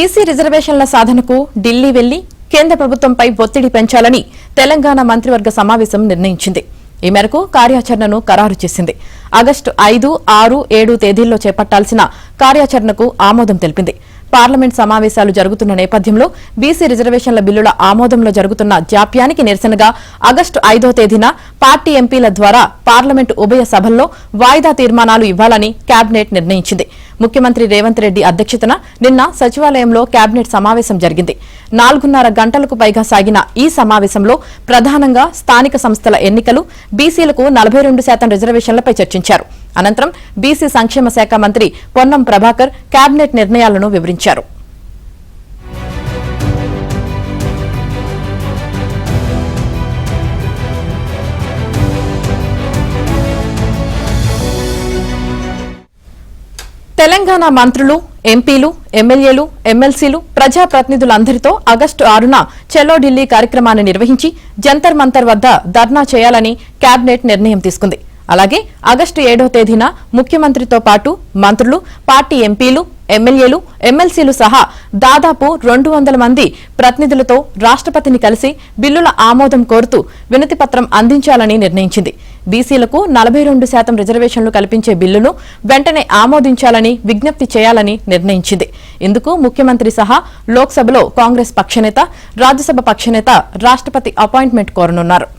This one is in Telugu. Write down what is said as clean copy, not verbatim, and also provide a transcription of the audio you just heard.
బీసీ రిజర్వేషన్ల సాధనకు ఢిల్లీ వెళ్లి కేంద్ర ప్రభుత్వంపై ఒత్తిడి పెంచాలని తెలంగాణ మంత్రివర్గ సమావేశం నిర్ణయించింది. ఈ మేరకు కార్యాచరణను ఖరారు చేసింది. ఆగస్టు 5, 6, 7 తేదీల్లో చేపట్టాల్సిన కార్యాచరణకు ఆమోదం తెలిపింది. పార్లమెంట్ సమావేశాలు జరుగుతున్న నేపథ్యంలో బీసీ రిజర్వేషన్ల బిల్లుల ఆమోదంలో జరుగుతున్న జాప్యానికి నిరసనగా ఆగస్టు 5వ తేదీన పార్టీ ఎంపీల ద్వారా పార్లమెంటు ఉభయ సభల్లో వాయిదా తీర్మానాలు ఇవ్వాలని కేబినెట్ నిర్ణయించింది. ముఖ్యమంత్రి రేవంత్ రెడ్డి అధ్యక్షతన నిన్న సచివాలయంలో కేబినెట్ సమావేశం జరిగింది. 4.5 గంటలకు పైగా సాగిన ఈ సమావేశంలో ప్రధానంగా స్థానిక సంస్థల ఎన్నికలు, బీసీలకు 42% రిజర్వేషన్లపై చర్చించారు. అనంతరం బీసీ సంక్షేమ శాఖ మంత్రి పొన్నం ప్రభాకర్ కేబినెట్ నిర్ణయాలను వివరించారు. తెలంగాణ మంత్రులు, ఎంపీలు, ఎమ్మెల్యేలు, ఎమ్మెల్సీలు, ప్రజాప్రతినిధులందరితో ఆగస్టు 6న చలో ఢిల్లీ కార్యక్రమాన్ని నిర్వహించి జంతర్ మంతర్ వద్ద ధర్నా చేయాలని కేబినెట్ నిర్ణయం తీసుకుంది. అలాగే ఆగస్టు 7వ తేదీన ముఖ్యమంత్రితో పాటు మంత్రులు, పార్టీ ఎంపీలు, ఎమ్మెల్యేలు, ఎమ్మెల్సీలు సహా దాదాపు 200 మంది ప్రతినిధులతో రాష్ట్రపతిని కలిసి బిల్లుల ఆమోదం కోరుతూ వినతిపత్రం అందించాలని నిర్ణయించింది. బీసీలకు 42% రిజర్వేషన్లు కల్పించే బిల్లును వెంటనే ఆమోదించాలని విజ్ఞప్తి చేయాలని నిర్ణయించింది. ఇందుకు ముఖ్యమంత్రి సహా లోక్సభలో కాంగ్రెస్ పక్షనేత, రాజ్యసభ పక్షనేత రాష్ట్రపతి అపాయింట్మెంట్ కోరనున్నారు.